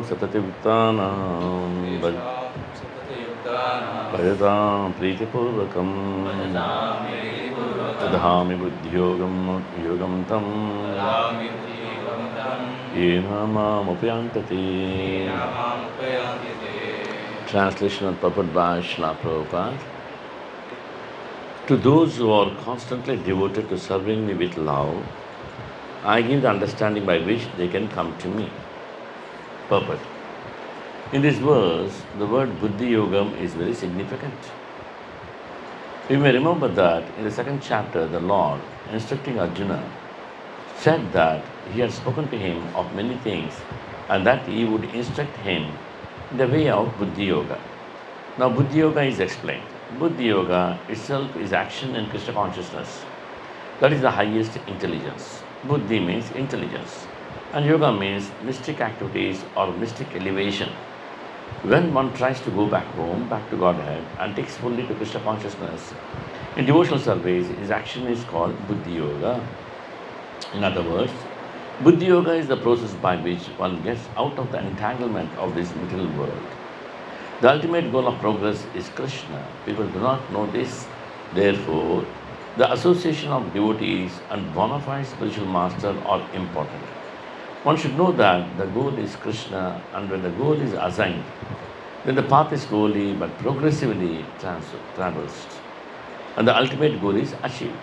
Yesham Satativtanam Bhajatam Pritipurvakam Tadhami Buddhyogam Yogam Tam Yena Mam Upyantati. Translation and purport by Srila Prabhupada. To those who are constantly devoted to serving me with love, I give the understanding by which they can come to me. Purport. In this verse, the word Buddhi Yogam is very significant. You may remember that in the second chapter, the Lord, instructing Arjuna, said that he had spoken to him of many things and that he would instruct him in the way of Buddhi Yoga. Now, Buddhi Yoga is explained. Buddhi Yoga itself is action in Krishna consciousness. That is the highest intelligence. Buddhi means intelligence, and Yoga means mystic activities or mystic elevation. When one tries to go back home, back to Godhead, and takes fully to Krishna consciousness, in devotional service, his action is called Buddhi Yoga. In other words, Buddhi Yoga is the process by which one gets out of the entanglement of this material world. The ultimate goal of progress is Krishna. People do not know this. Therefore, the association of devotees and bona fide spiritual master are important. One should know that the goal is Krishna, and when the goal is assigned, then the path is slowly but progressively traversed, and the ultimate goal is achieved.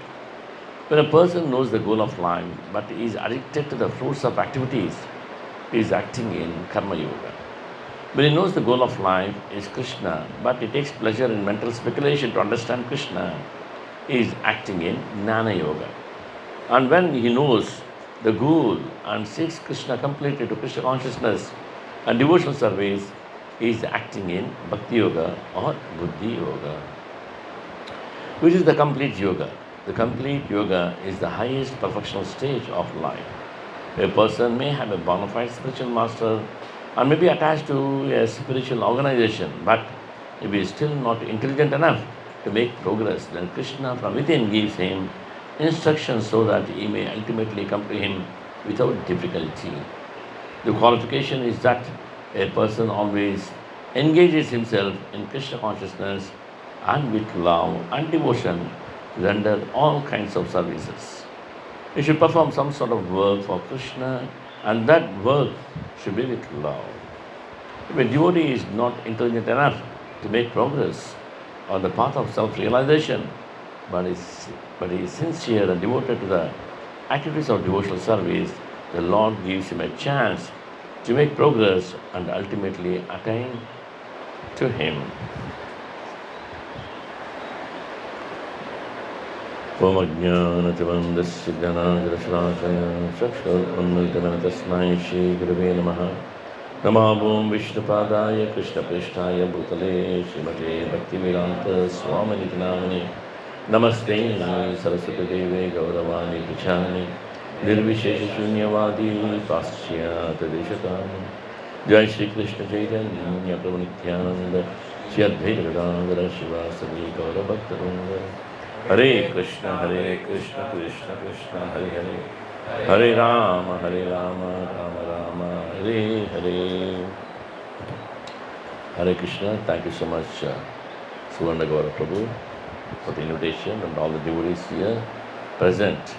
When a person knows the goal of life but is addicted to the fruits of activities, he is acting in Karma Yoga. When he knows the goal of life is Krishna, but he takes pleasure in mental speculation to understand Krishna, he is acting in Jnana Yoga. And when he knows the goal and seeks Krishna completely to Krishna consciousness and devotional service, he is acting in Bhakti Yoga or Buddhi Yoga, which is the complete yoga. The complete yoga is the highest perfectional stage of life. A person may have a bona fide spiritual master and may be attached to a spiritual organization, but if he is still not intelligent enough to make progress, then Krishna from within gives him instructions so that he may ultimately come to him without difficulty. The qualification is that a person always engages himself in Krishna consciousness and with love and devotion render all kinds of services. He should perform some sort of work for Krishna, and that work should be with love. If a devotee is not intelligent enough to make progress on the path of self-realization, but is sincere and devoted to the activities of devotional service, the Lord gives him a chance to make progress and ultimately attain to Him. Om Ajnanativantasya Jnanajrashrakaya Chakshurunmilitamena Tasmai Shri Gurave Namaha. Namo Vishnupadaya Krishna Prishtaya Bhutale Srimate Bhaktivedanta Swamini Namani. Namaste Nami Saraswati Deve Gauravani Pichani Nirvishesha Shunyavadi Paschyata Deshatani. Jai Shri Krishna Chaitanya Prabhu Nityananda Shri Advaita Gadadhara Shivasadi Gaura Bhaktaranga. Hare Krishna Krishna Krishna Hare Hare Hare Rama Rama Rama Hare Hare. Hare Krishna. Thank you so much, Suvarna Gaura Prabhu, for the invitation and all the devotees here present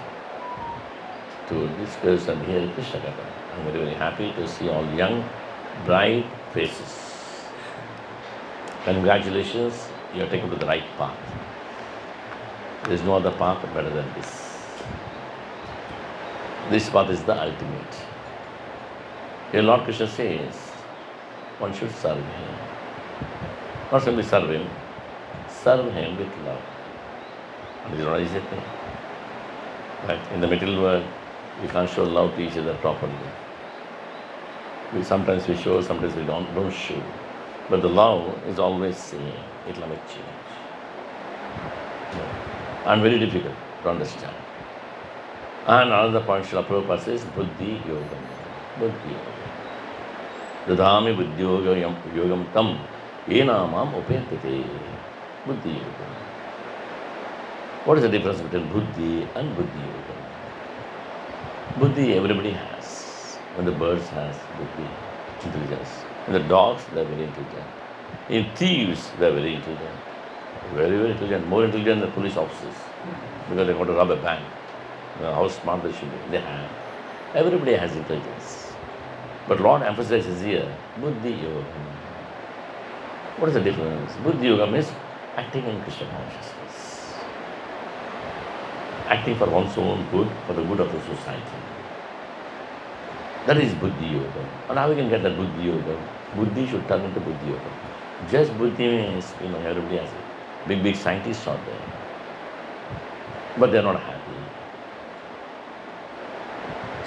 to discuss and hear Krishna Katha. I'm very, very happy to see all young, bright faces. Congratulations, you are taken to the right path. There is no other path better than this. This path is the ultimate. Here Lord Krishna says, one should serve Him. Not simply serve Him with love. And this is not easy thing. But in the material world, we can't show love to each other properly. Sometimes we show, sometimes we don't show. But the love is always same. It will never change. And very difficult to understand. And another point Srila Prabhupada says, Buddhi Yogam. Buddhi Yogam. Dadami Buddhi Yogam Tam Yenamam Upayate. Buddhi Yogam. What is the difference between Buddhi and Buddhi Yogam? Buddhi everybody has. When the birds has Buddhi. intelligence. In the dogs, they are very intelligent. In thieves, they are very intelligent. Very, very intelligent. More intelligent than police officers. Because they got to rob a bank. You know, how smart they should be. They have. Everybody has intelligence. But Lord emphasizes here, Buddhi Yoga. What is the difference? Buddhi Yoga means acting in Krishna consciousness. Acting for one's own good, for the good of the society. That is Buddhi Yoga. And how we can get that Buddhi Yoga? Buddhi should turn into Buddhi Yoga. Just Buddhi means, everybody has it. Big, big scientists out there. But they're not happy.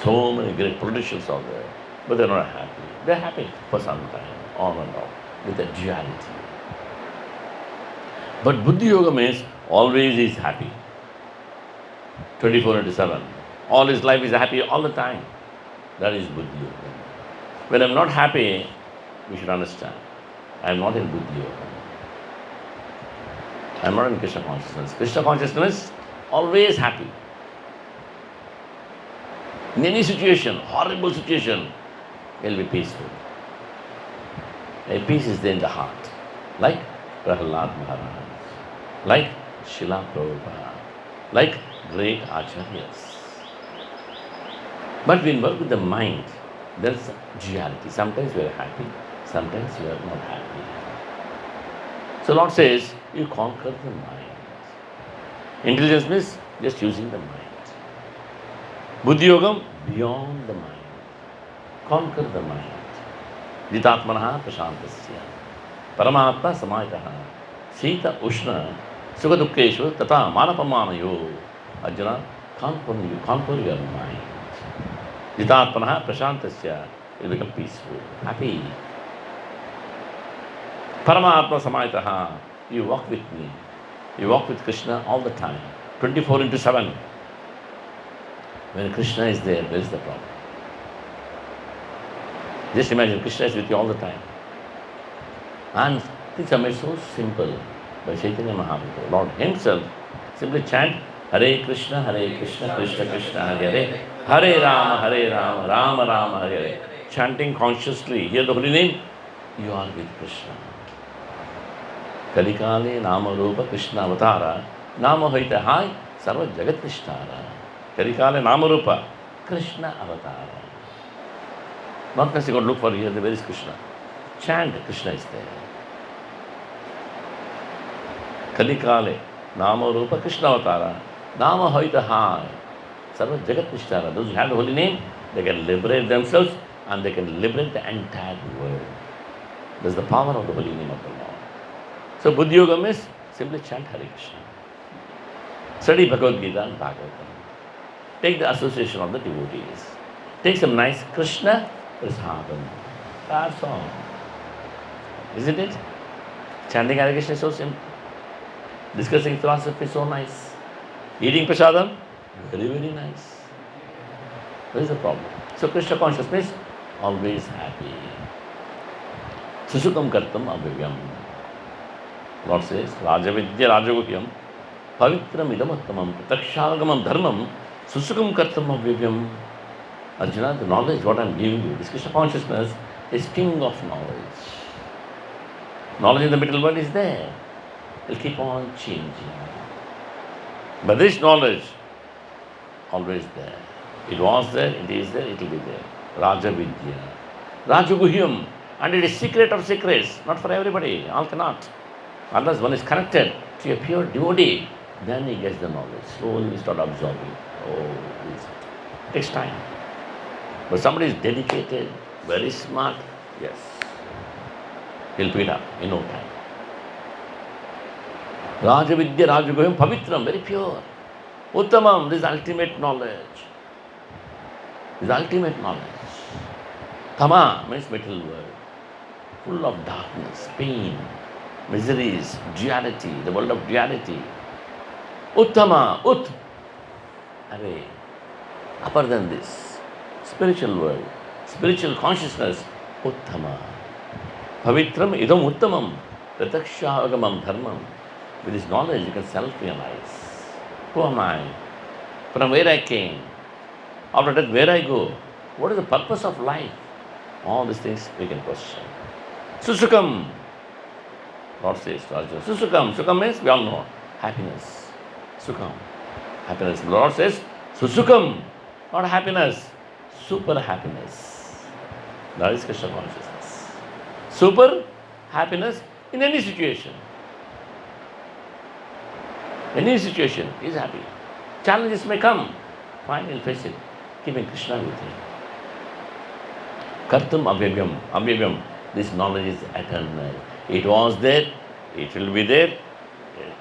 So many great politicians out there, but they're not happy. They're happy for some time, on and off, with a duality. But Buddhi Yoga means always is happy. 24/7. All his life is happy all the time. That is Buddhi Yoga. When I'm not happy, we should understand, I'm not in Buddhi Yoga. I'm not in Krishna consciousness. Krishna consciousness, always happy. In any situation, horrible situation, you'll be peaceful. A peace is there in the heart. Like Prahlad Maharaj, like Srila Prabhupada, like great acharyas. But when we work with the mind, there's duality. Sometimes we are happy, sometimes we are not happy. So Lord says, you conquer the mind. Intelligence means just using the mind. Buddhi Yogam, beyond the mind. Conquer the mind. Jitatmanaha prashantasya. Paramatma samayataha. Sita ushna. Sukha dukkeshu tata manapamanayo. Arjuna, conquer your mind. Jitatmanaha prashantasya. You become peaceful, happy. Paramatma samayataha. You walk with me. You walk with Krishna all the time. 24/7. When Krishna is there, where is the problem? Just imagine Krishna is with you all the time. And things are made so simple by Chaitanya Mahaprabhu. Lord himself simply chant Hare Krishna, Krishna Krishna, Hare Hare, Hare Rama, Rama Rama, Hare Hare. Chanting consciously, hear the holy name, you are with Krishna. Kalikale Nama Rupa Krishna Avatara, Nama Hoita Hai, Sarva Jagat Krishnara. Kalikale Nama Rupa Krishna Avatara. Not necessarily going to look for here, where is Krishna? Chant, Krishna is there. Kalikale Nama Rupa Krishna Avatara, Nama Hoita Hai, Sarva Jagat Krishnara. Those who have the holy name, they can liberate themselves and they can liberate the entire world. That's the power of the holy name of the Lord. So Buddhi Yoga means simply chant Hare Krishna. Study Bhagavad Gita and Bhagavatam. Take the association of the devotees. Take some nice Krishna prasadam. That's all. Isn't it? Chanting Hare Krishna is so simple. Discussing philosophy is so nice. Eating prasadam, very, very nice. What is the problem? So Krishna consciousness, always happy. Susukam kartam abhivyam. Lord says, Rajavidya Rajaguhyam, Pavitram idamattamam, Pratakshagamam dharmam, Susukam kartam abhivyam. Arjuna, the knowledge what I am giving you, this Krishna consciousness is king of knowledge. Knowledge in the middle world is there. It will keep on changing. But this knowledge, always there. It was there, it is there, it will be there. Rajavidya. Rajaguhyam. And it is secret of secrets, not for everybody. All cannot. Unless one is connected to a pure devotee, then he gets the knowledge. Slowly we start absorbing. Oh, it takes time. But somebody is dedicated, very smart, yes, he'll pick it up in no time. Rajavidya Rajaguhyam Pavitram, very pure. Uttamam, this is ultimate knowledge. This is ultimate knowledge. Tama means material world, full of darkness, pain, miseries, duality, the world of duality. Uttama, Ut, array, upper than this, spiritual world, spiritual consciousness, Uttama. Pavitram idam uttamam, pratakshagamam dharmam. With this knowledge you can self-realize. Who am I? From where I came? After that, where I go? What is the purpose of life? All these things we can question. Susukam, Lord says to Arjuna. Susukam. Sukam means we all know. Happiness. Sukam. Happiness. The Lord says, Susukam, not happiness. Super happiness. That is Krishna consciousness. Super happiness in any situation. Any situation is happy. Challenges may come. Fine, you'll face it. Keeping Krishna with you. Kartum avyavyam. Avyavyam. This knowledge is eternal. It was there. It will be there.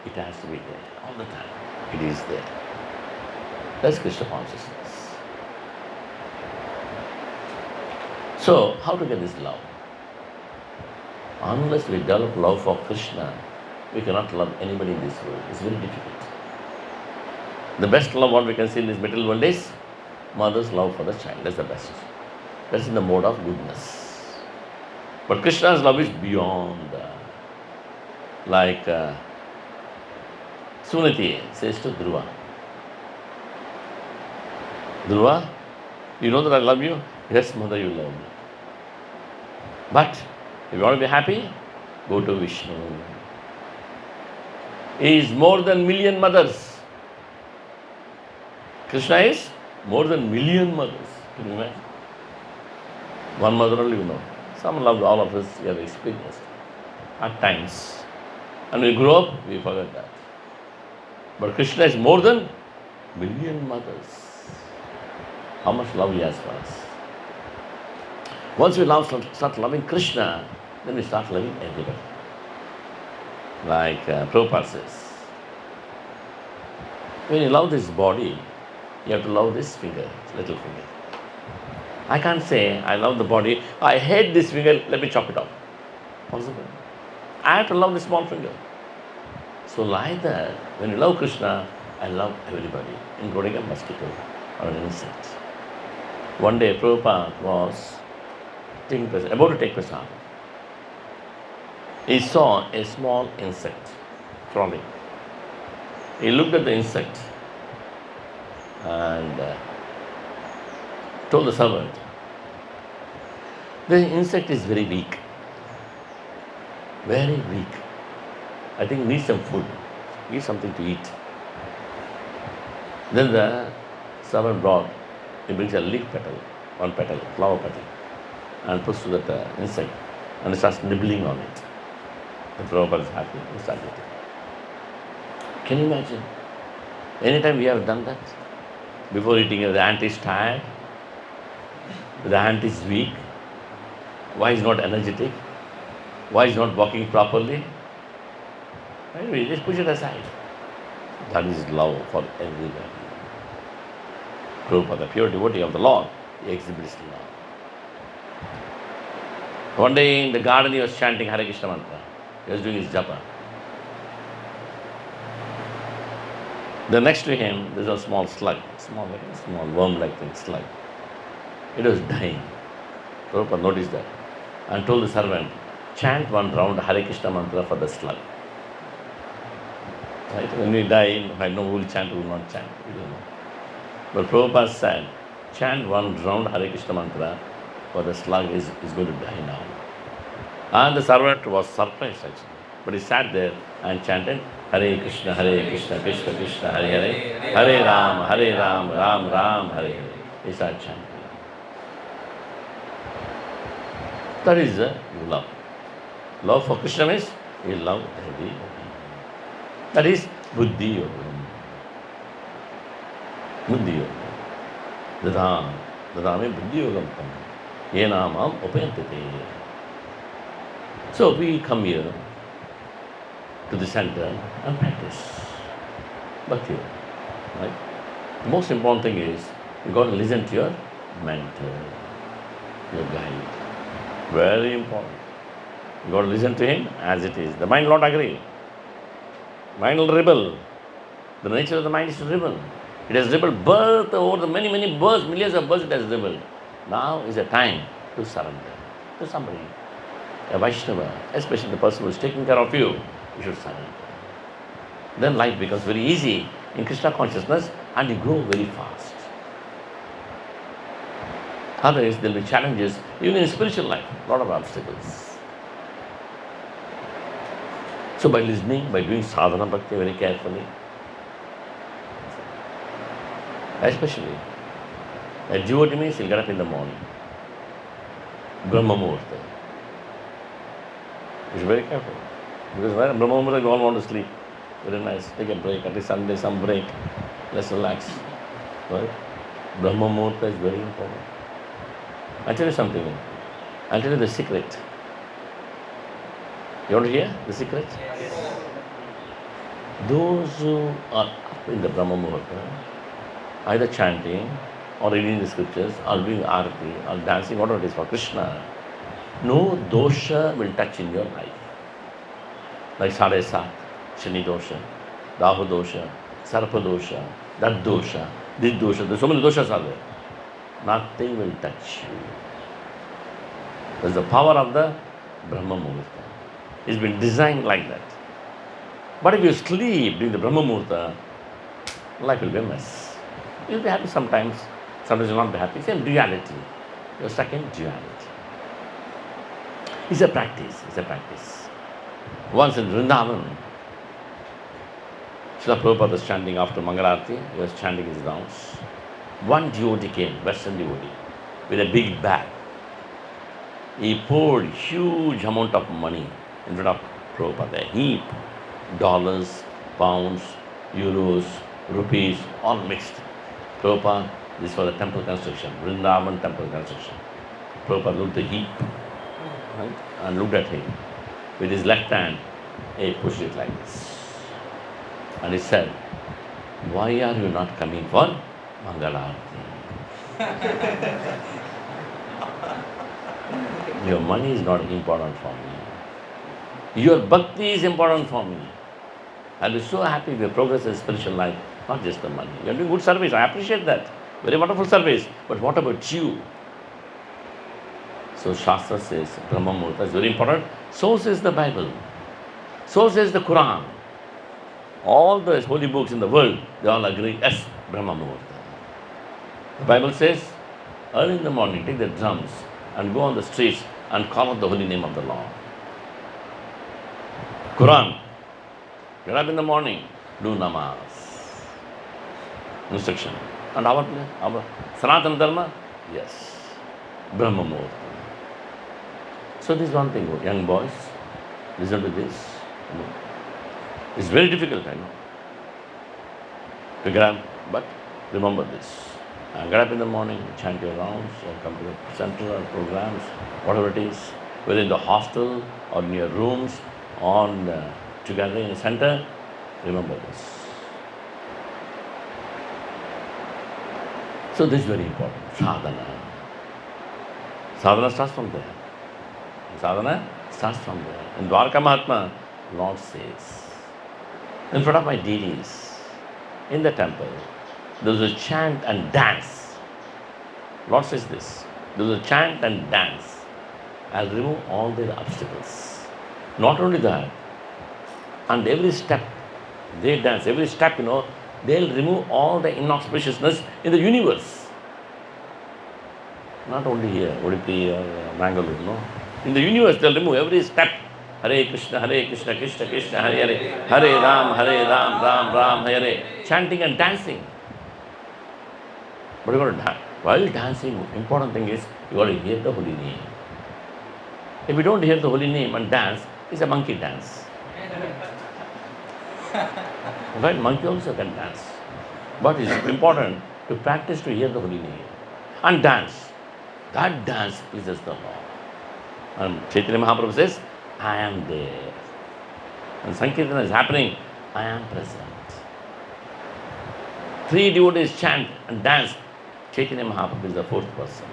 It has to be there. All the time. It is there. That's Krishna consciousness. So, how to get this love? Unless we develop love for Krishna, we cannot love anybody in this world. It's very difficult. The best love what we can see in this material world is mother's love for the child. That's the best. That's in the mode of goodness. But Krishna's love is beyond. Like Sunati says to Dhruva. Dhruva, you know that I love you? Yes, mother, you love me. But if you want to be happy, go to Vishnu. He is more than million mothers. Krishna is more than million mothers. Can you imagine? One mother only you know. Some love all of us we have experienced at times. And we grow up, we forget that. But Krishna is more than million mothers. How much love he has for us. Once we start loving Krishna, then we start loving everybody. Like Prabhupada says, when you love this body, you have to love this finger, little finger. I can't say, I love the body, I hate this finger, let me chop it off. Possible. I have to love the small finger. So like that, when you love Krishna, I love everybody, including a mosquito or an insect. One day, Prabhupada was about to take prasad. He saw a small insect crawling. He looked at the insect and told the servant, the insect is very weak. Very weak. I think needs some food. Need something to eat. Then the servant he brings a leaf petal, one petal, flower petal, and puts to that insect and starts nibbling on it. The Prabhupada is happy. He starts eating. Can you imagine? Anytime we have done that? Before eating, the ant is tired, the ant is weak, why is not energetic, why is not walking properly? We just push it aside. That is love for everybody. Prabhupada, the pure devotee of the Lord, he exhibits love. One day in the garden he was chanting Hare Krishna mantra. He was doing his japa. Then next to him there was a small slug, small worm-like thing, slug. It was dying. Prabhupada noticed that and told the servant, chant one round Hare Krishna mantra for the slug. Right? When we die, I know who will chant, who will not chant. We don't know. But Prabhupada said, chant one round Hare Krishna mantra, for the slug is going to die now. And the servant was surprised actually. But he sat there and chanted Hare Krishna, Krishna Krishna, Hare Hare, Hare Ram, Ram Ram, Hare Hare. He started chanting. That is love. Love for Krishna means you love everybody. That is Buddhi Yogam. Buddhi Yogam. Dadame Buddhi Yogam. Yenamam Upayantite. So we come here to the center and practice bhakti. Right? The most important thing is you got to listen to your mentor, your guide. Very important. You got to listen to him as it is. The mind will not agree. Mind will rebel. The nature of the mind is to rebel. It has rebelled birth over the many births, millions of births it has rebelled. Now is a time to surrender to somebody. A Vaishnava, especially the person who is taking care of you, you should surrender. Then life becomes very easy in Krishna consciousness and you grow very fast. Others, there will be challenges, even in spiritual life, a lot of obstacles. So by listening, by doing sadhana bhakti very carefully, especially a devotee means he'll get up in the morning, Brahma Muhurta. He's very careful. Because when Brahma Muhurta, we all want to sleep. Very nice. Take a break. At least Sunday, some break. Let's relax. Right? Brahma Muhurta is very important. I'll tell you something. I'll tell you the secret. You want to hear the secret? Yes. Those who are up in the Brahma Muhurta, either chanting or reading the scriptures or doing arati or dancing, whatever it is for Krishna, no dosha will touch in your life. Like Sadesat, Shani dosha, Rahu dosha, Sarpa dosha, that dosha, this dosha, there's so many doshas are there. Nothing will touch you. There's the power of the Brahma Muhurta. It's been designed like that. But if you sleep during the Brahma Muhurta, life will be a mess. You'll be happy sometimes you'll not be happy. Same duality. You're stuck in duality. It's a practice. Once in Vrindavan, Srila Prabhupada was chanting after Mangalarti, he was chanting his rounds. One devotee came, Western devotee, with a big bag. He poured huge amount of money in front of Prabhupada, a heap, dollars, pounds, euros, rupees, all mixed. Prabhupada, this is for the temple construction, Vrindavan temple construction. Prabhupada looked at the heap, right, and looked at him. With his left hand, he pushed it like this. And he said, "Why are you not coming for Mangalarti? Your money is not important for me. Your bhakti is important for me. I'll be so happy if you progress in spiritual life, not just the money. You're doing good service. I appreciate that. Very wonderful service. But what about you?" So Shastra says Brahma Muhurta is very important. So says the Bible. So says the Quran. All the holy books in the world, they all agree, yes, Brahma Muhurta. The Bible says, early in the morning, take the drums and go on the streets and call out the holy name of the Lord. Quran, get up in the morning, do namaz. Instruction. And our Sanatana Dharma, yes, Brahma Muhurta. So this is one thing, young boys, listen to this. It's very difficult, I know, to grab, but remember this. Get up in the morning, chant your rounds, or come to the center or programs, whatever it is, whether in the hostel or in your rooms, together in the center, remember this. So this is very important, sadhana. Sadhana starts from there. Sadhana starts from there. In Dwarka Mahatma, Lord says, in front of my deities, in the temple, there was a chant and dance. Lord says this, there was a chant and dance. I'll remove all their obstacles. Not only that, and every step they dance, every step, they'll remove all the inauspiciousness in the universe. Not only here, Udupi or Mangalore, no. In the universe, they'll remove every step. Hare Krishna, Krishna Krishna, Hare Hare, Hare Ram, Ram Ram, Hare. Chanting and dancing. But you got to dance. While dancing, important thing is you got to hear the holy name. If you don't hear the holy name and dance, it's a monkey dance. Right? Monkey also can dance. But it's important to practice to hear the holy name and dance. That dance pleases the Lord. And Chaitanya Mahaprabhu says, I am there. And Sankirtana is happening, I am present. 3 devotees chant and dance. Chaitanya Mahaprabhu is the 4th person.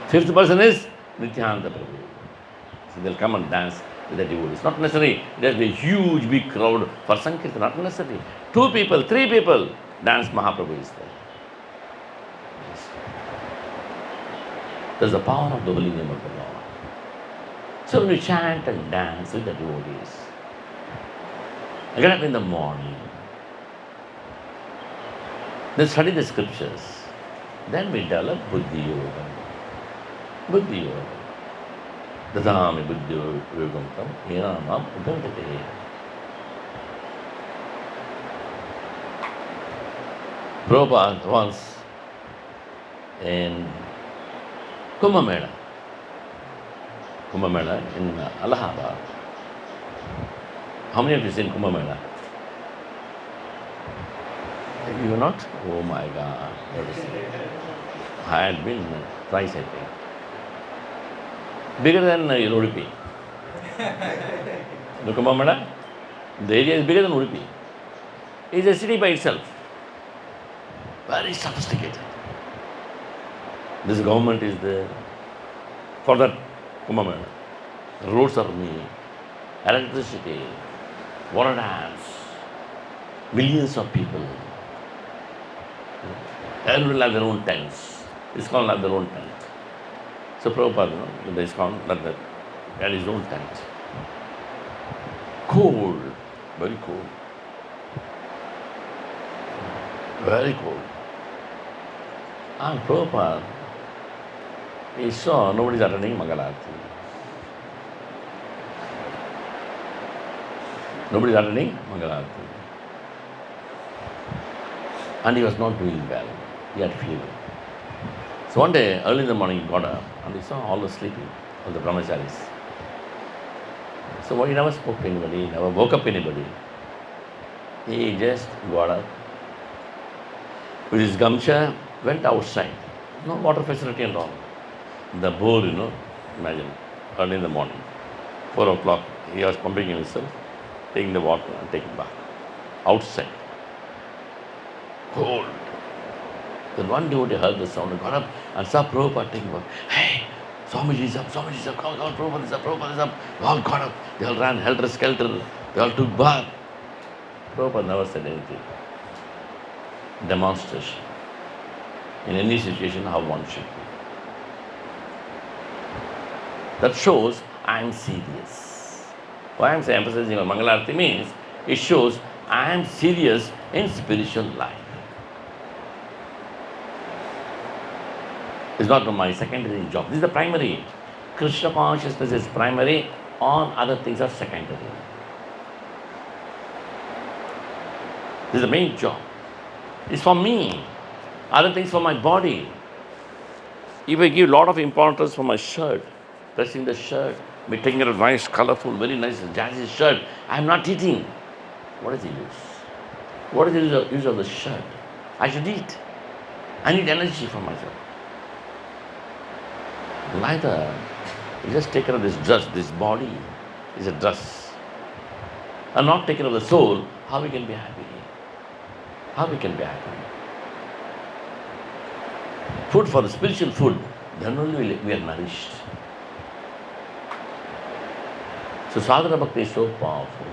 5th person is Nityananda Prabhu. So they'll come and dance with the devotees. Not necessary, there's a huge big crowd for Sankirtana, not necessary. 2 people, 3 people, dance Mahaprabhu is there. Yes. There's the power of the holy name of the Lord. So when you chant and dance with the devotees, get up in the morning, then study the scriptures. Then we develop Buddhi Yoga. Buddhi Yoga. Dadami Buddhi Yogam tam Hinamam Udantate. Prabhupada once in Kumbh Mela in Allahabad. How many of you seen Kumbh Mela? You not? Oh my God. I had been twice, I think. Bigger than Udupi. The Kumbh Mela, the area is bigger than Udupi. It's a city by itself. Very sophisticated. This government is there for that Kumbh Mela. Roads are made, electricity, water dams, millions of people. Everyone will have their own tents. ISKCON will have their own tent. So Prabhupada, with the ISKCON, had his own tent. Cold, very cold. Very cold. And Prabhupada, he saw nobody is attending Mangalarti. Nobody is attending Mangalarti. And he was not doing well. He had fever. So one day, early in the morning, he got up and he saw all the sleeping, all the brahmacharis. So he never spoke to anybody, he never woke up anybody. He just got up with his gamcha, went outside. No water facility and all. The bowl, imagine, early in the morning, 4 o'clock, he was pumping himself, taking the water and taking bath. Outside. Cold. Then one devotee heard the sound and got up and saw Prabhupada taking bath. Hey, Swamiji is up, come, Prabhupada is up, Prabhupada is up. They all got up, they all ran helter-skelter, they all took bath. Prabhupada never said anything. Demonstration. In any situation, how one should be. That shows I am serious. Why I am emphasizing on Mangalarti means it shows I am serious in spiritual life. It's not my secondary job. This is the primary. Krishna consciousness is primary, all other things are secondary. This is the main job. It's for me. Other things for my body. If I give a lot of importance for my shirt, pressing the shirt, me taking a nice, colorful, very nice, jazzy shirt, I am not eating. What is the use? What is the use of the shirt? I should eat. I need energy for myself. Neither. You just take care of this dress, this body is a dress. And not take care of the soul, how we can be happy? How we can be happy? Food for the spiritual food, then only we are nourished. So sadhana bhakti is so powerful.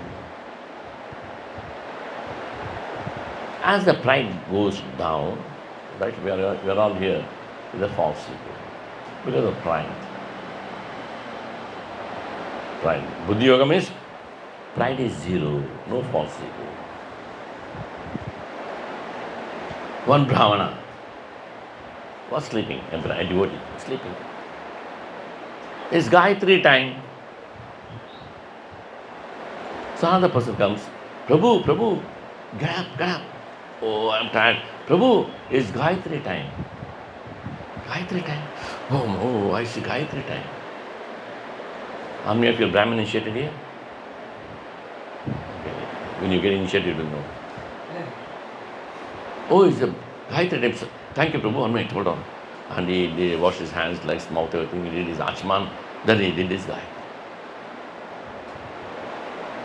As the pride goes down, right, we are all here with a false ego. Because of pride. Pride. Buddhi Yoga means pride is zero, no false ego. One Brahmana was sleeping, a devotee, sleeping. His Gayatri time. So another person comes, Prabhu, get up. Oh, I'm tired. Prabhu, it's Gayatri time. Gayatri time? Oh, I see Gayatri time. How many of you are Brahmin initiated here? Okay. When you get initiated, you don't know. Oh, it's a Gayatri time. Thank you, Prabhu. 1 minute, hold on. And he washed his hands, legs, mouth, everything. He did his Achman. Then he did his Gayatri.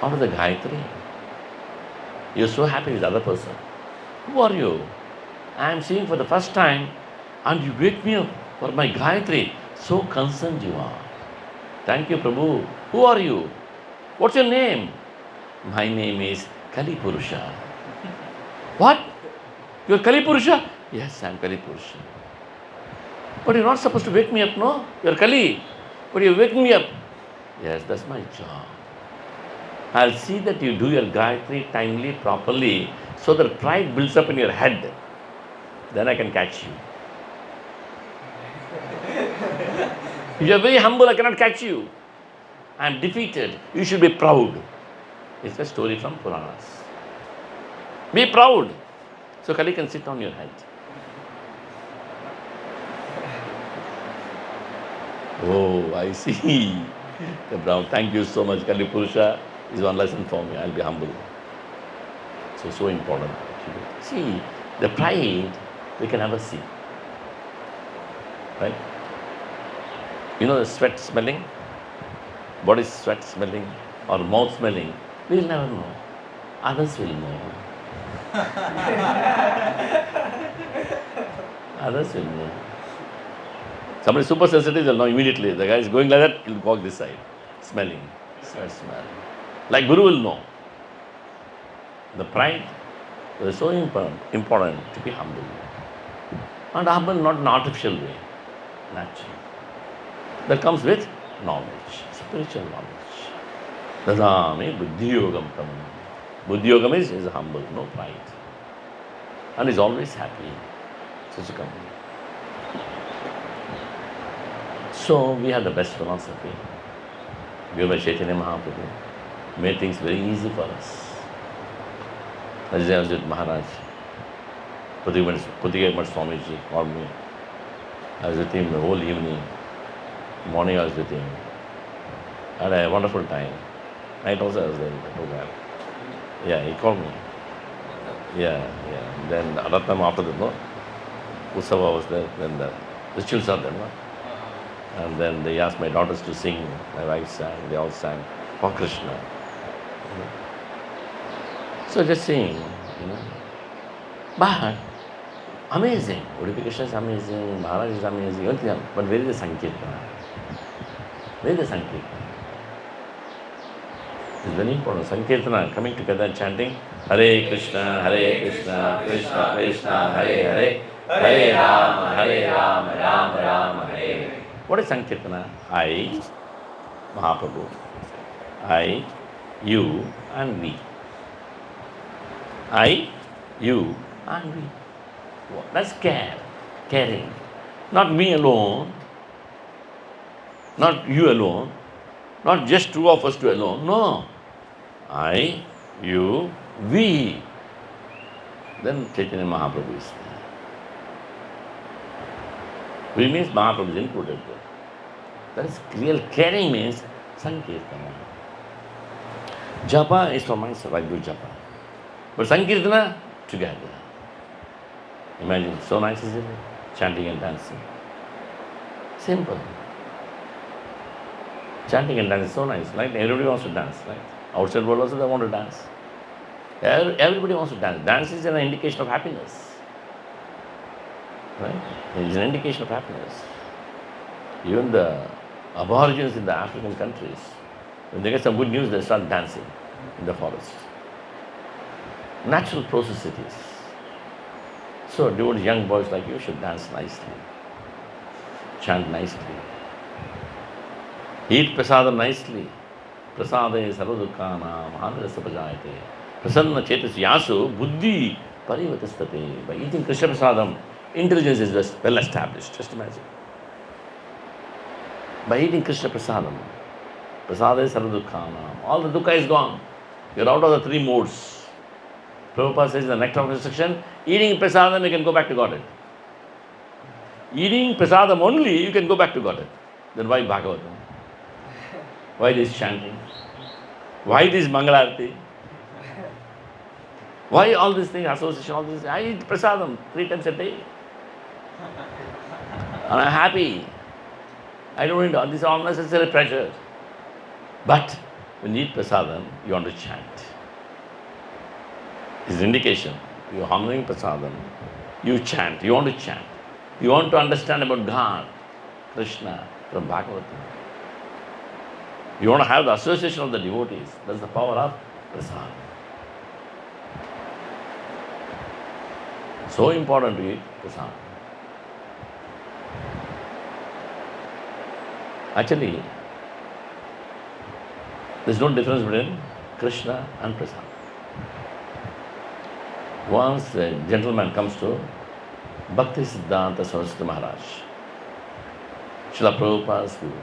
After the Gayatri, you're so happy with the other person. Who are you? I am seeing for the first time and you wake me up for my Gayatri. So concerned you are. Thank you, Prabhu. Who are you? What's your name? My name is Kali Purusha. What? You're Kali Purusha? Yes, I'm Kali Purusha. But you're not supposed to wake me up, no? You're Kali. But you're waking me up. Yes, that's my job. I'll see that you do your Gayatri timely, properly, so that pride builds up in your head. Then I can catch you. If you are very humble, I cannot catch you. I am defeated. You should be proud. It's a story from Puranas. Be proud. So Kali can sit on your head. Oh, I see. The Brown, thank you so much. Kali Purusha is one lesson for me. I'll be humble. So important. See, the pride we can never see. Right? You know the sweat smelling? Body sweat smelling or mouth smelling? We'll never know. Others will know. Others will know. Somebody super sensitive will know immediately. The guy is going like that, he'll walk this side. Smelling. Sweat smell. Like Guru will know. The pride is so important to be humble. And humble not in an artificial way. Natural. That comes with knowledge, spiritual knowledge. Dadami Buddhi Yogam Tam. Buddhi Yogam is humble, no pride. And is always happy. Such a company. So we have the best philosophy. Given by Chaitanya Mahaprabhu. Made things very easy for us. As I was with Maharaj, Pudigamat Swamiji called me. I was with him the whole evening. Morning I was with him. I had a wonderful time. Night also I was there in the program. Yeah, he called me. Yeah. Then at that time after that, no? Utsava was there, then the rituals are there, no? And then they asked my daughters to sing, my wife sang, they all sang for Krishna. So just sing, But amazing. Udupi Krishna is amazing, Maharaj is amazing, everything. But where is the Sankirtana? Where is the Sankirtana? It's very important. Sankirtana, coming together and chanting Hare Krishna, Krishna Krishna, Hare Hare, Hare Rama, Rama Rama, Hare. What is Sankirtana? I, Mahaprabhu, I, you, and we. I, you, and we. That's care, caring. Not me alone, not you alone, not just two of us two alone. No. I, you, we. Then Chaitanya Mahaprabhu is there. We means Mahaprabhu is included there. That is real caring means Sankirtana. Japa is for myself, I do japa. But Sankirtana, together. Imagine, so nice isn't it? Chanting and dancing. Simple. Chanting and dancing is so nice. Like everybody wants to dance, right? Outside world also they want to dance. Everybody wants to dance. Dance is an indication of happiness. Right? It is an indication of happiness. Even the aborigines in the African countries, when they get some good news, they start dancing in the forest. Natural process it is. So, devoted young boys like you should dance nicely, chant nicely, eat prasadam nicely. Prasade sarvadukkanam mahanrasa prajayate. Prasanna chetas yasu buddhi parivatastate. By eating Krishna prasadam, intelligence is well established. Just imagine. By eating Krishna prasadam, prasade sarvadukkanam, all the dukkha is gone. You're out of the three modes. Prabhupada says in the nectar of instruction, eating prasadam you can go back to Godhead. Eating prasadam only you can go back to Godhead. Then why Bhagavatam? Why this chanting? Why this Mangalarti? Why all these things, association, all this? I eat prasadam 3 times a day. And I'm happy. I don't need all this unnecessary pressure. But when you eat prasadam, you want to chant. It's an indication. You're honoring prasadam. You chant. You want to chant. You want to understand about God, Krishna, from Bhagavatam. You want to have the association of the devotees. That's the power of prasadam. So important to eat prasadam. Actually, there's no difference between Krishna and prasadam. Once a gentleman comes to Bhakti Siddhanta Saraswati Maharaj, Srila Prabhupada's guru.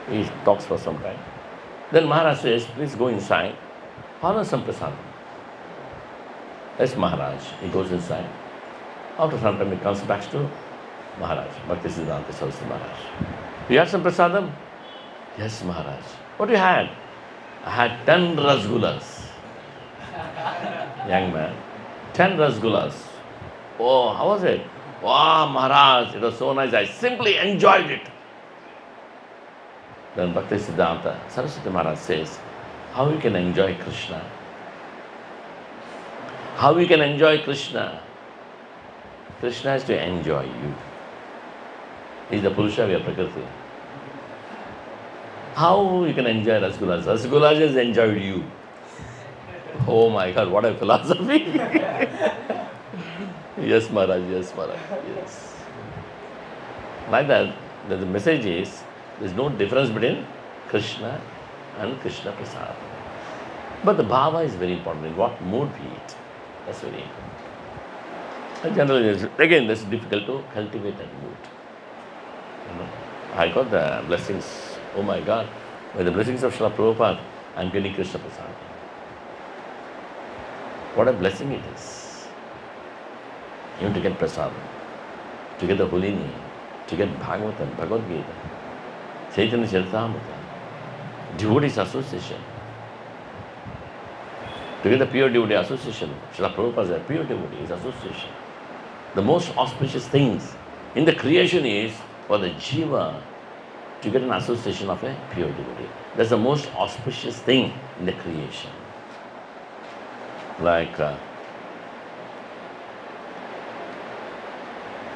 He talks for some time. Then Maharaj says, please go inside, follow some prasadam. Yes, Maharaj. He goes inside. After some time, he comes back to Maharaj, Bhaktisiddhanta Saraswati Maharaj. You had some prasadam? Yes, Maharaj. What you had? I had 10 rasgullas. Young man. 10 rasgullas. Oh, how was it? Wow, Maharaj, it was so nice. I simply enjoyed it. Then Bhaktisiddhanta Saraswati Maharaj says, how you can enjoy Krishna? How you can enjoy Krishna? Krishna has to enjoy you. He is the Purusha, we are Prakriti. How you can enjoy Rasgullas? Rasgullas has enjoyed you. Oh my God, what a philosophy. Yes, Maharaj, yes, Maharaj, yes. Like that, the message is, there is no difference between Krishna and Krishna Prasad. But the bhava is very important, in what mood we eat. That's very important. And generally, again, it's difficult to cultivate that mood. You know, I got the blessings, oh my God, by the blessings of Srila Prabhupada, I'm getting Krishna Prasad. What a blessing it is. Even to get Prasad, to get the holy name, to get Bhagavatam, Bhagavad Gita, Chaitanya Charitamrita, devotees association, to get the pure devotee association. Srila Prabhupada is a pure devotee, his association. The most auspicious things in the creation is for the jiva to get an association of a pure devotee. That's the most auspicious thing in the creation. Like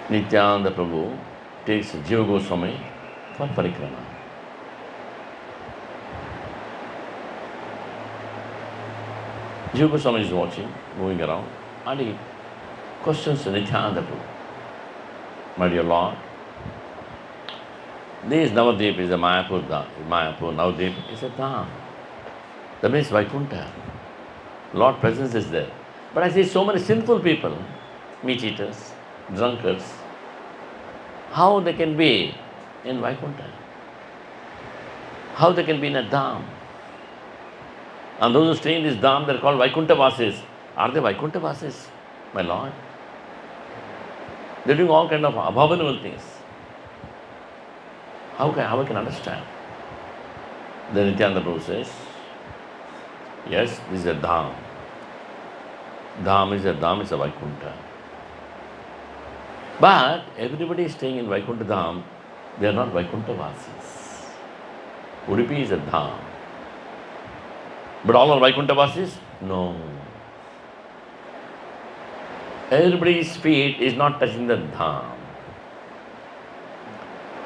Nityananda Prabhu takes Jiva Goswami for parikrama. Jiva Goswami is watching, moving around, and he questions Nityananda Prabhu. My dear Lord, this Navadvip is a Mayapur, Navadvip is a Dham. That means Vaikuntha. Lord presence is there. But I see so many sinful people, meat eaters, drunkards, how they can be in Vaikuntha? How they can be in a Dham? And those who stay in this Dham, they are called Vaikuntha Vasis. Are they Vaikuntha Vasis, my Lord? They are doing all kind of abominable things. How I can understand? Then Nityananda Prabhu says, yes, this is a Dham. Dham is a Vaikuntha. But everybody is staying in Vaikuntha Dham, they are not Vaikuntha Vasis. Udupi is a Dham. But all are Vaikuntha Vasis? No. Everybody's feet is not touching the Dham.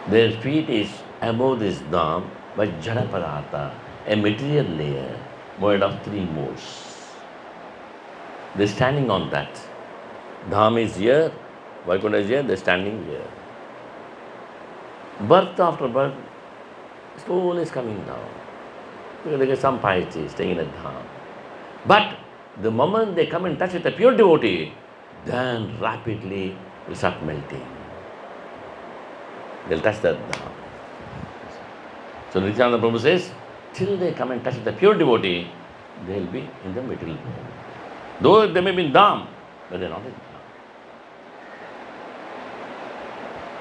Their feet is above this Dham by Jada Padartha, a material layer made of 3 modes. They are standing on that. Dham is here, Vaikuntha is here, they are standing here. Birth after birth slowly is coming down. Because there is some piety staying in a Dham. But the moment they come in touch with a pure devotee, then rapidly will start melting. They'll touch that Dham. So Nityananda Prabhu says, till they come in touch with the pure devotee, they will be in the material world. Though they may be in Dham, but they are not in Dham.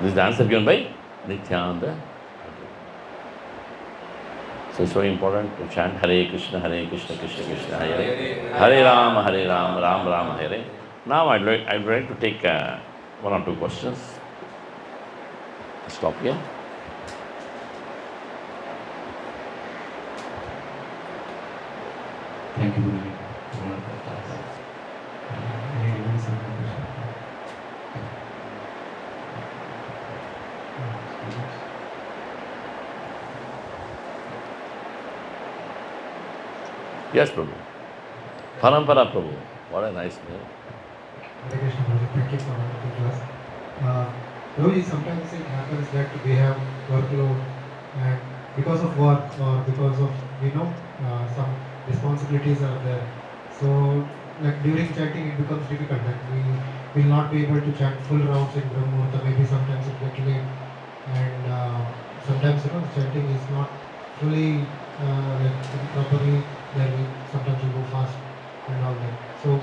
This is the answer given by Nityananda. So it's so important to chant Hare Krishna, Krishna Krishna, Hare Ram, Ram Ram, Hare. Now I'd like to take 1 or 2 questions. Stop here. Thank you, Buddhi. Yes, Prabhu. Parampara Prabhu. What a nice name. Hare Krishna, Prabhu. Thank you for the class. Prabhuji, sometimes it happens that we have workload and because of work or because of, some responsibilities are there. So, like during chanting, it becomes difficult that we will not be able to chant full rounds in Brahmurta. Maybe sometimes it gets late. and sometimes chanting is not fully like properly. Like sometimes you go fast and all that. So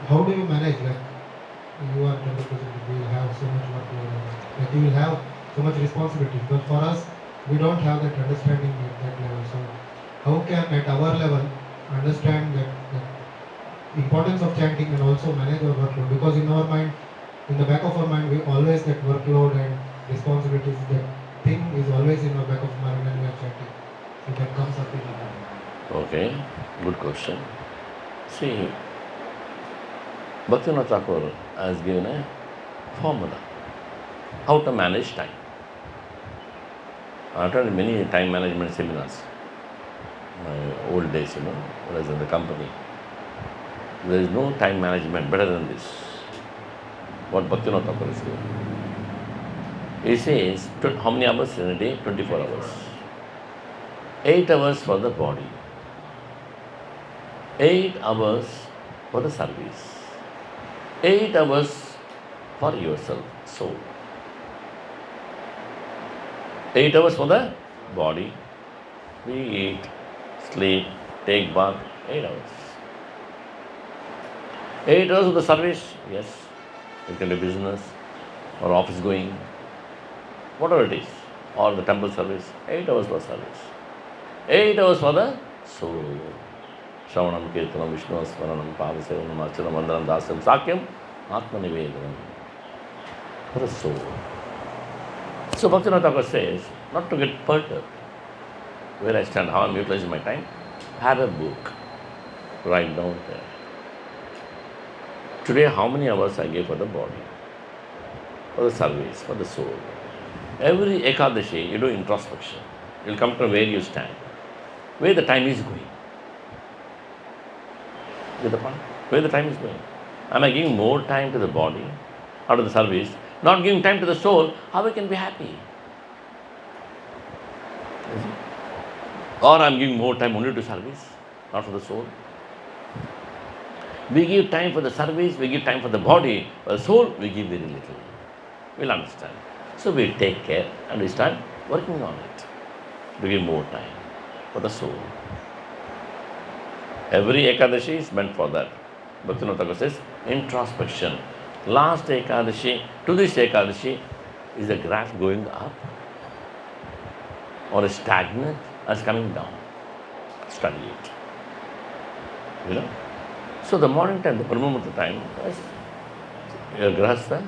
how do you manage like? You are temple president, you will have so much workload, like you will have so much responsibility. But for us, we don't have that understanding at that level. So, how can at our level understand that the importance of chanting and also manage our workload? Because in our mind, in the back of our mind, we always that workload and responsibilities. That thing is always in our back of mind when we are chanting. So that comes up in our mind. Okay, good question. See, Bhaktivinoda Thakur has given a formula how to manage time. I attended many time management seminars. My old days, when I was in the company. There is no time management better than this. What Bhaktivinoda Thakur is doing. He says, how many hours in a day? 24 hours. 8 hours for the body. 8 hours for the service. 8 hours for yourself, soul. 8 hours for the body. We eat, sleep, take bath. 8 hours. 8 hours for the service. Yes, you can do business or office going, whatever it is, or the temple service. 8 hours for service. 8 hours for the soul. Shravanam, Kirtanam, Vishnu, Smaranam, Pavasevanam, Archanam, Vandanam, Dasam, Sakyam, Atma Nivedanam. For the soul. So Bhaktivinoda Thakur says, not to get perturbed, where I stand, how I'm utilizing my time, have a book, write down there. Today, how many hours I gave for the body, for the service, for the soul. Every Ekadashi, you do introspection. You'll come to where you stand, where the time is going. Get the point? Where the time is going. Am I giving more time to the body or to the service, not giving time to the soul? How I can be happy? Or I'm giving more time only to service, not for the soul. We give time for the service, we give time for the body, for the soul, we give very little. We'll understand. So we take care and we start working on it to give more time for the soul. Every Ekadashi is meant for that. Bhaktivinoda Thakur says, introspection. Last Ekadashi to this Ekadashi, is the graph going up or is stagnant or is coming down? Study it. So the morning time, the Brahmamurta time, yes, your grahastha.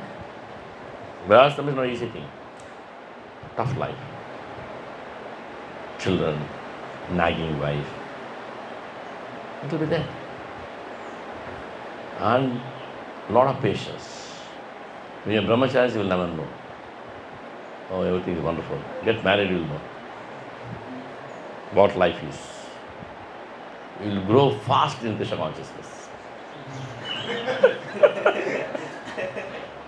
Grahastha is not easy thing. Tough life. Children, nagging wife. It will be there. And lot of patience. When you're brahmacharis, you will never know. Oh, everything is wonderful. Get married, you will know what life is. You will grow fast in Krishna consciousness.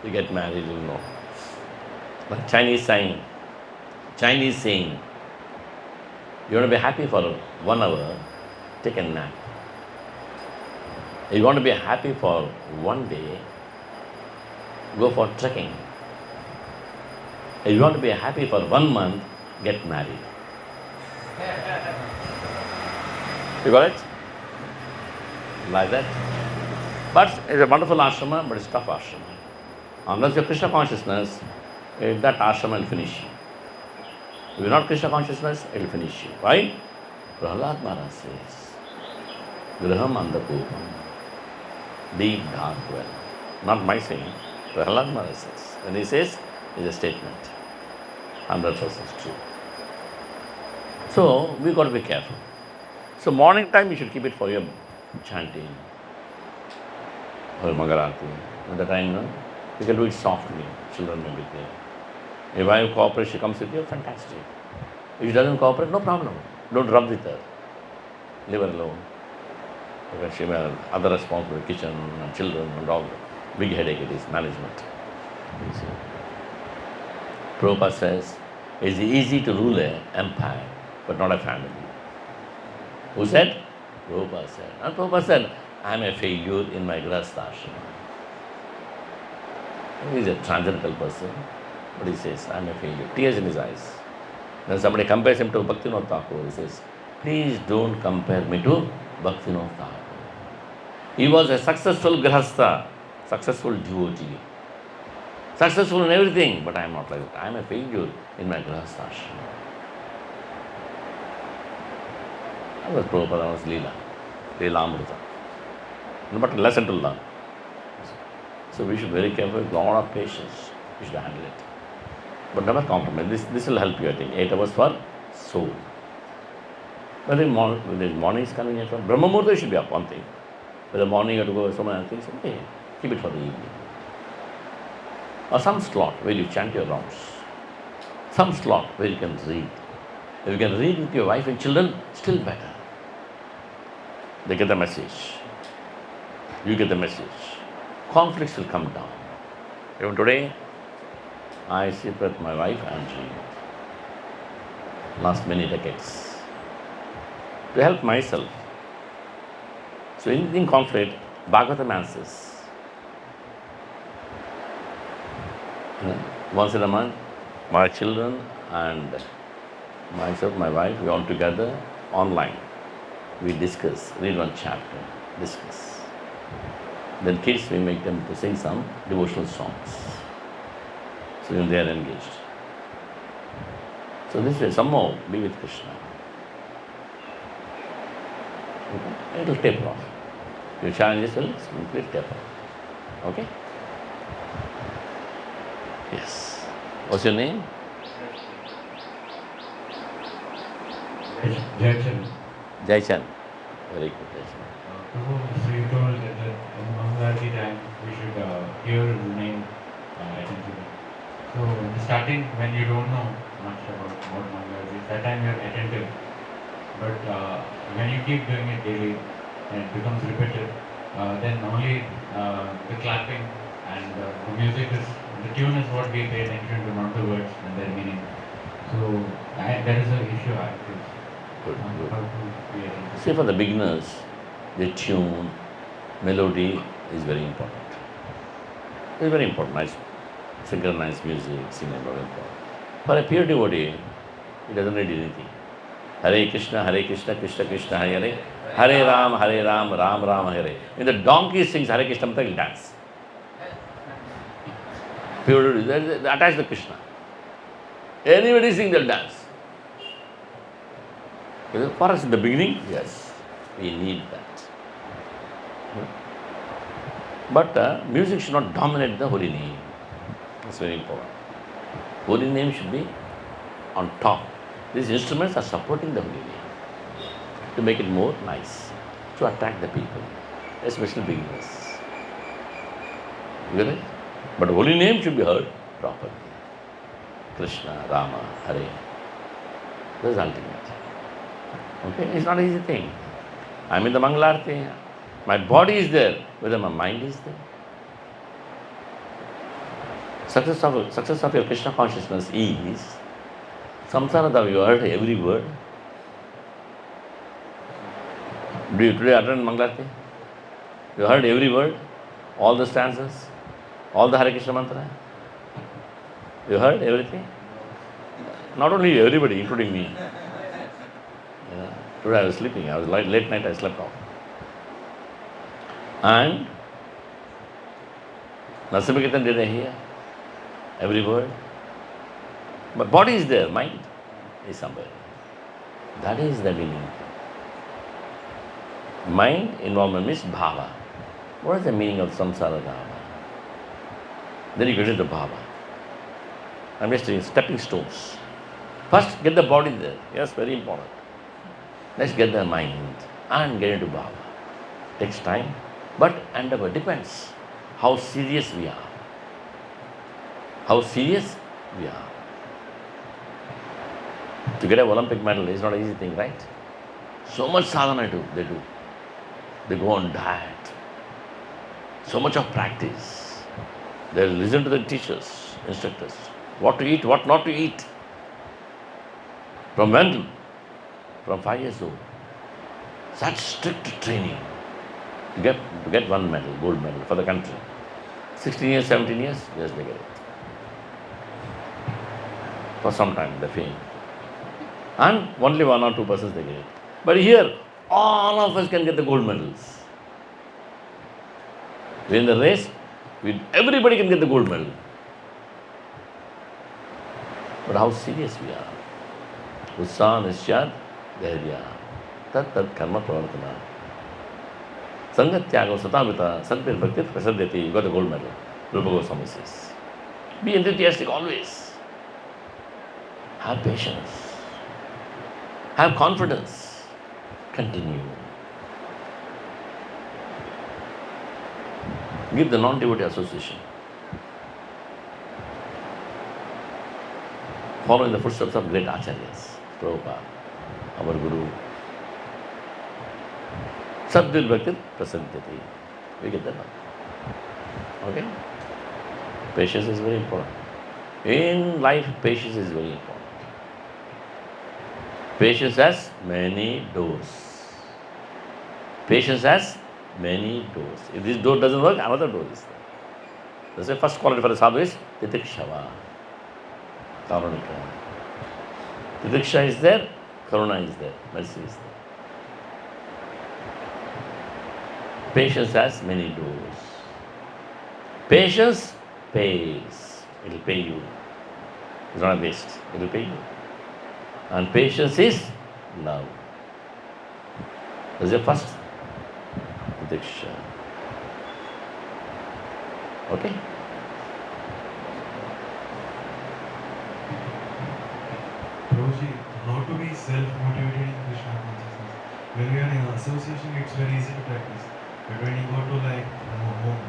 You get married, you will know. Like Chinese saying, you want to be happy for 1 hour, take a nap. You want to be happy for 1 day, go for trekking. If you want to be happy for 1 month, get married. You got it? Like that. But it's a wonderful ashrama, but it's tough ashrama. Unless you're Krishna consciousness, that ashrama will finish you. If you're not Krishna consciousness, it will finish you. Right? Prahlad Maharaj says, Graham Andakopam, deep dark well. Not my saying, Prahlad Maharaj says. When he says, it's a statement. 100% true. So, we got to be careful. So, morning time you should keep it for your chanting or Mangalarti. At the time, you can do it softly. Children may be there. If wife cooperates, she comes with you, fantastic. If she doesn't cooperate, no problem. Don't rub with her. Leave her alone. Because she may have other responsibilities, kitchen and children and all. Big headache it is, management. You see. Prabhupada says, it's easy to rule an empire, but not a family. Who said? Prabhupada said. And Prabhupada said, I am a failure in my grahastha ashrama. He is a transcendental person. But he says, I'm a failure. Tears in his eyes. When somebody compares him to Bhaktivinoda Thakur, he says, please don't compare me to Bhaktivinoda Thakur. He was a successful grahastha, successful devotee, successful in everything, but I am not like that. I am a failure in my grahastha ashram. That was Prabhupada's Leela, Leela Amrita. But a lesson to learn. So we should be very careful, with a lot of patience, we should handle it. But never compromise. This will help you, I think. 8 hours for soul. Whether the morning is convenient, from Brahma Murtha should be up, one thing. Whether morning you have to go so many things, okay, keep it for the evening. Or some slot where you chant your rounds. Some slot where you can read. If you can read with your wife and children, still better. They get the message. You get the message. Conflicts will come down. Even today, I sit with my wife Angie, last many decades, to help myself. So in conflict, Bhagavatam answers. Once in a month, my children and myself, my wife, we all together online. We discuss, read one chapter, discuss. Then kids, we make them to sing some devotional songs. So they are engaged. So this way, somehow be with Krishna. Okay? It will taper off. Your challenges will simply taper off. Okay? Yes. What's your name? Jayachan. Jaichan. Very good, Jaichan. Prabhu, so you told that in Mangalarti time we should hear the name attentively. So in the starting, when you don't know much about what Mangalarti is, that time you are attentive. But when you keep doing it daily and it becomes repetitive, then only the clapping and the music is, the tune is what we pay attention to, not the words and their meaning. So that is an issue I feel. Good, good. How to be attentive. See, for the beginners, the tune, melody is very important. It's very important. Nice, synchronized music, singing is very important. For a pure devotee, he doesn't need anything. Hare Krishna, Krishna Krishna, Hare Hare, Hare Ram, Ram Ram, Hare. When the donkey sings Hare Krishna, he'll dance. Pure devotees, they attach to Krishna. Anybody sing, they'll dance. For us in the beginning, yes, we need that. But music should not dominate the holy name. That's very important. Holy name should be on top. These instruments are supporting the holy name to make it more nice, to attract the people, especially beginners. You get it? But holy name should be heard properly. Krishna, Rama, Hare. This is ultimate. Okay? It's not an easy thing. I'm in the Mangalarti. My body is there, whether my mind is there. Success of your Krishna consciousness is samsara. You heard every word. Do you today attend Mangalarti? You heard every word, all the stanzas, all the Hare Krishna mantra. You heard everything? Not only you, everybody, including me. Yeah. Today I was sleeping. I was late night. I slept off. And Nasimikirtan did I hear every word. But body is there, mind is somewhere. That is the meaning. Mind involvement means bhava. What is the meaning of samsara bhava? Then you get into bhava. I'm just saying stepping stones. First get the body there. Yes, very important. Let's get the mind and get into bhava. Takes time, but endeavor depends how serious we are. How serious we are. To get an Olympic medal is not an easy thing, right? So much sadhana they do. They go on diet. So much of practice. They listen to the teachers, instructors. What to eat, what not to eat. From when? From 5 years old. Such strict training to get one medal, gold medal for the country. 16 years, 17 years, yes, they get it. For some time, they faint. And only 1 or 2% they get it. But here, all of us can get the gold medals. In the race, everybody can get the gold medal. But how serious we are. Utsaha nisyad dhairya. Tat tat karma pravartana. Sangatyago satabhita sadbir bhaktit prasadyati. You got the gold medal. Rupa Goswami says. Be enthusiastic always. Have patience. Have confidence. Continue. Give the non-devotee association. Following the footsteps of great acharyas. Prabhupada, our Guru. Sadhvir Bhakti Prasadyati. We get that now. Okay? Patience is very important. In life, patience is very important. Patience has many doors. Patience has many doors. If this door doesn't work, another door is there. That's the first quality for the sadhu is titikshava. Karunika. Titiksha is there, karuna is there, mercy is there. Patience has many doors. Patience pays. It will pay you. It's not a waste. It will pay you. And patience is love. That's the first Diksha. Okay? Prabhuji, how to be self-motivated in Krishna consciousness? When we are in association, it's very easy to practice. But when you go to like home,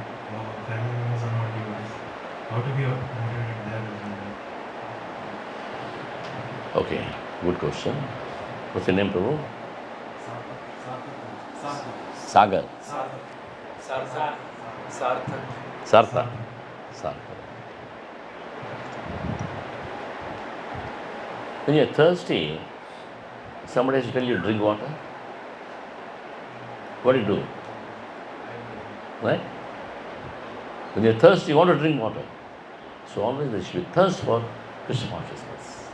family members are not devotees. How to be motivated there as well? Okay, good question. What's your name, Prabhu? Sagar. Sartha. Sartha. When you're thirsty, somebody has to tell you drink water. What do you do? Right? When you're thirsty, you want to drink water. So always there should be thirst for Krishna consciousness.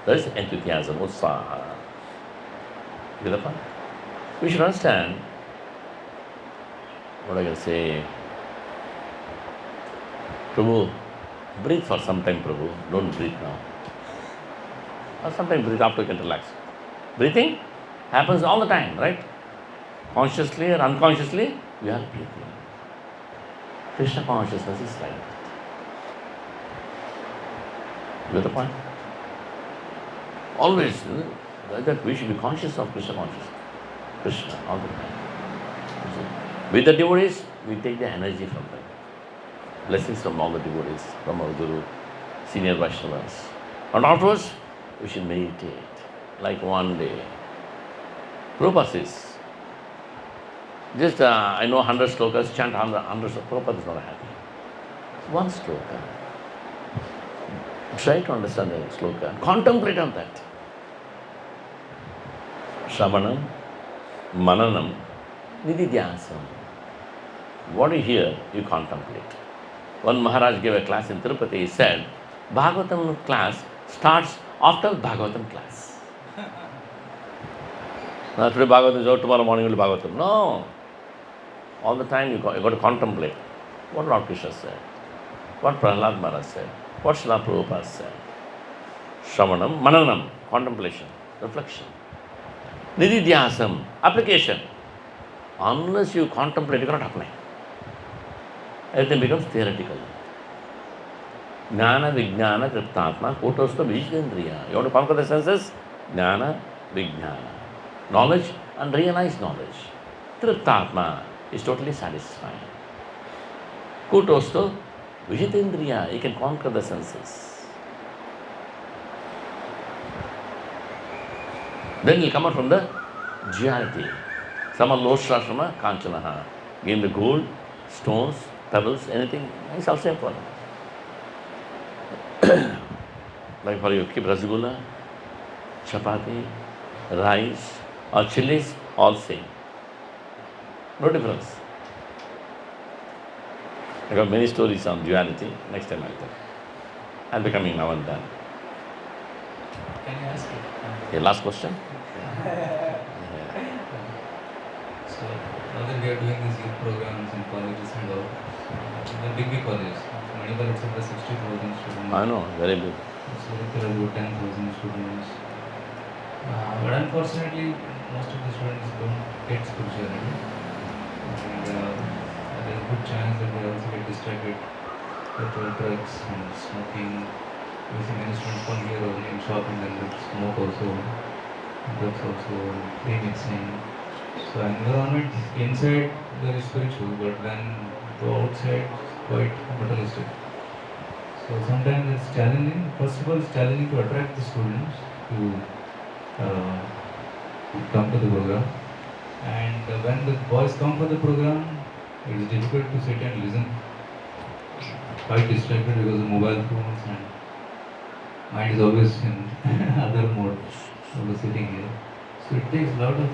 That is enthusiasm, utsaha. You get the point? We should understand what I can say. Prabhu, breathe for some time, Prabhu. Don't breathe now. Or sometimes breathe after you can relax. Breathing happens all the time, right? Consciously or unconsciously, we are breathing. Krishna consciousness is like that. You get the point? Always, that we should be conscious of Krishna consciousness. Krishna, all the time. With the devotees, we take the energy from them. Blessings from all the devotees, from our Guru, senior Vaishnavas. And afterwards, we should meditate. Like one day. Prabhupada says, just I know 100 slokas, chant 100 slokas. Prabhupada is not happy. One sloka. Try to understand the sloka and contemplate on that. Shravanam, Mananam, Nididhyasam. What you hear, you contemplate. One Maharaj gave a class in Tirupati. He said, Bhagavatam class starts after Bhagavatam class. Now, today Bhagavatam is out, tomorrow morning will be Bhagavatam. No. All the time you got to contemplate what Lord Krishna said, what Prahlad Maharaj said, what Srila Prabhupada said. Shravanam, Mananam, contemplation, reflection. Nididhyasam, application. Unless you contemplate, you cannot apply. Everything becomes theoretical. Jnana, Vijnana, Kriptatma, Kotosta, Vijnendriya. You want to conquer the senses? Jnana, Vijnana. Knowledge and realized knowledge. Triptatma is totally satisfying. Kutosto, Vijitendriya, you can conquer the senses. Then you come out from the duality. Sama Loshrashrama, Kanchanaha. Give the gold, stones, pebbles, anything, it's all same for them. Like for you, keep rasgulla, chapati, rice, or chilies, all same. No difference. I got many stories on duality. Next time I'll tell. I'll be coming now and then. Can I ask Okay, last question. So now that we are doing these youth programs in colleges and all, the big colleges, Manipal itself has 60,000 students. I know, very big. So there are about 10,000 students. But unfortunately, most of the students don't get spirituality. And there's a good chance that they also get distracted with drugs and smoking. We see many students come here only in shop and then they smoke also, drugs also, remixing. So environment inside very spiritual, but when go outside, quite materialistic. So sometimes it's challenging. First of all, it's challenging to attract the students to uh, come to the program. And when the boys come for the program, it is difficult to sit and listen. Quite distracted because of mobile phones and mind is always in other mode. Always sitting here. So it takes a lot of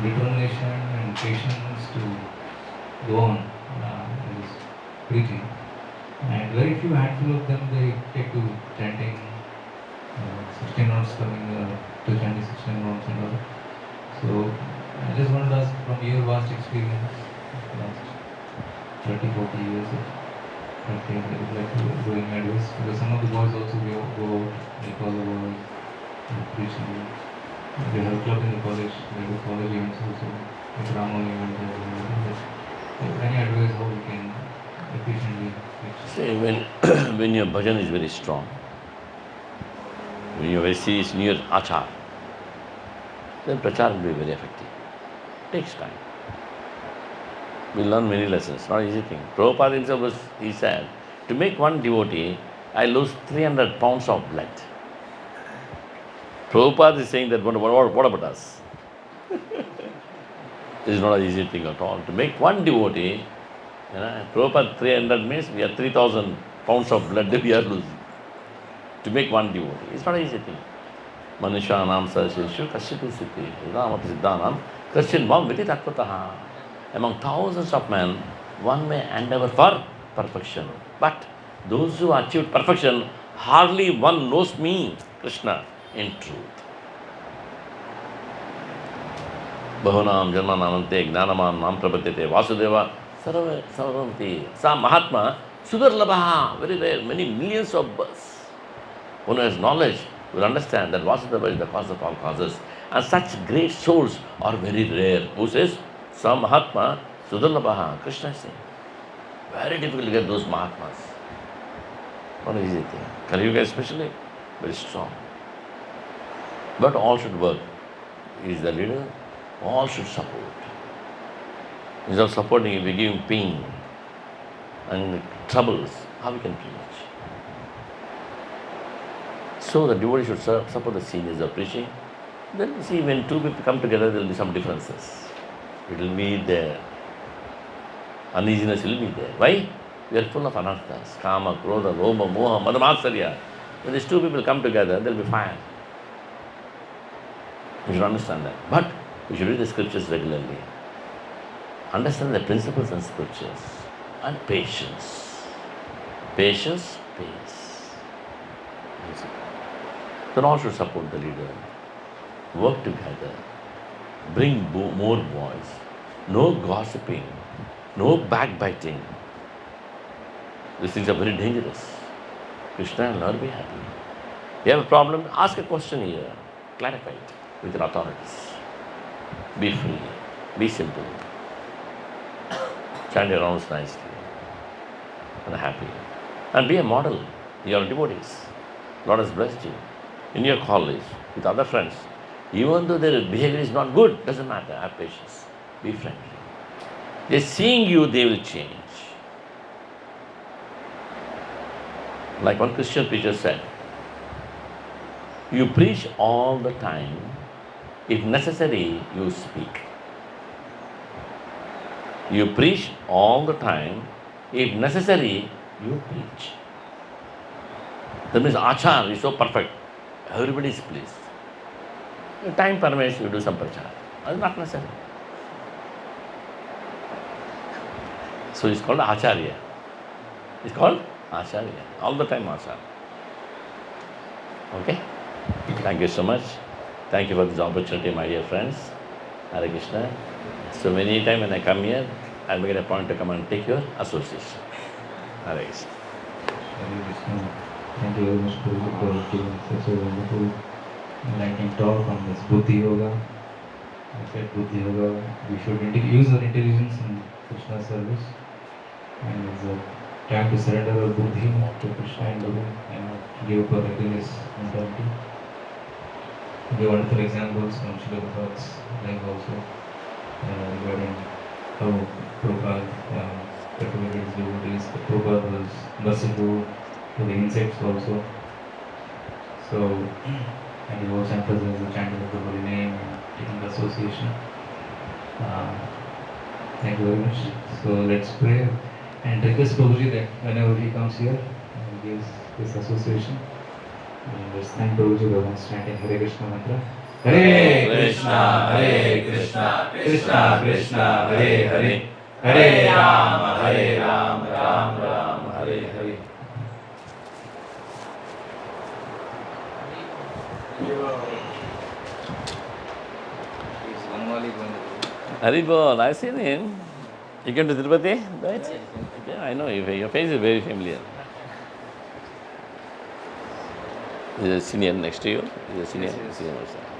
determination and patience to go on in this preaching. And very few handful of them they take to chanting 16 notes coming to chanting 16 notes and all. So I just wanted to ask from your vast experience, last 30, 40 years of practice, I would like to go in advice because some of the boys also go out, they call the boys, preaching. They have a club in the college, they do college events also, like Ramon event. Any advice how we can efficiently preach? See, when your bhajan is very strong, when you're very serious in your achar, then prachar will be very effective. Takes time. We learn many lessons, not easy thing. Prabhupada himself he said, to make one devotee, I lose 300 pounds of blood. Prabhupada is saying that, what about us? This is not an easy thing at all. To make one devotee, Prabhupada 300 means we are 3,000 pounds of blood we are losing. To make one devotee. It's not an easy thing. Manushanam saraseshu kashyati siddhi Ramati siddhanam kasyin mam viti tatvataha. Among thousands of men, one may endeavor for perfection. But those who achieved perfection, hardly one knows me, Krishna, in truth. Bahunam janmanamante gnanaman mam prabhatyate vasudeva sarvamti. Sa Mahatma sudarlabha, very rare, many millions of births. One who has knowledge will understand that Vasudeva is the cause of all causes. And such great souls are very rare. Who says? Some Mahatma, Sudurlabha, Krishna is saying. Very difficult to get those Mahatmas. Not an easy thing. Kali Yuga especially, very strong. But all should work. He is the leader, all should support. Instead of supporting, if we give him pain and troubles, how we can preach? So the devotee should support the seniors of preaching. Then see, when two people come together, there will be some differences. It will be there. Uneasiness will be there. Why? We are full of anarthas. Kama, Krodha, Lobha, Moha, Madamatsarya. When these two people come together, there will be fire. We should understand that. But we should read the scriptures regularly. Understand the principles and scriptures. And patience. Patience, pace. Then all should support the leader. Work together. Bring more boys. No gossiping. No backbiting. These things are very dangerous. Krishna will not be happy. You have a problem? Ask a question here. Clarify it with your authorities. Be free. Be simple. Chant your rounds nicely. And happy. And be a model. You are devotees. Lord has blessed you. In your college, with other friends. Even though their behavior is not good, doesn't matter. Have patience. Be friendly. They're seeing you, they will change. Like one Christian preacher said, you preach all the time. If necessary, you speak. You preach all the time. If necessary, you preach. That means achar is so perfect. Everybody is pleased. If time permits, you do some prachar. That's not necessary. So it's called acharya. It's called acharya. All the time acharya. Okay? Thank you so much. Thank you for this opportunity, my dear friends. Hare Krishna. So anytime when I come here, I'll make it a point to come and take your association. Hare Krishna. Hare Krishna. Thank you very much, Prabhu, for giving such a wonderful enlightening talk on this Buddhi Yoga. I said Buddhi Yoga, we should use our intelligence in Krishna service, and it's a time to surrender our Buddhi to Krishna and Guru and not give up our reckless mentality. Give wonderful examples from Srila Prabhupada's life also regarding how Prabhupada cultivated his devotees. Prabhupada was merciful to the insects also. So, and he also emphasized the chanting of the holy name and taking the association. Thank you very much. So let's pray and request Prabhuji that whenever he comes here, he gives this association. And let's thank Prabhuji by once chanting Hare Krishna mantra. Hare Krishna, Hare Krishna, Krishna Krishna, Hare Hare, Hare Rama, Hare Rama, Rama Rama, Hare Hare. Haribol, I've seen him. You came to Tirupati, right? Yeah, I know. Your face is very familiar. Is a senior next to you? Is a senior? Yes, yes. Senior also.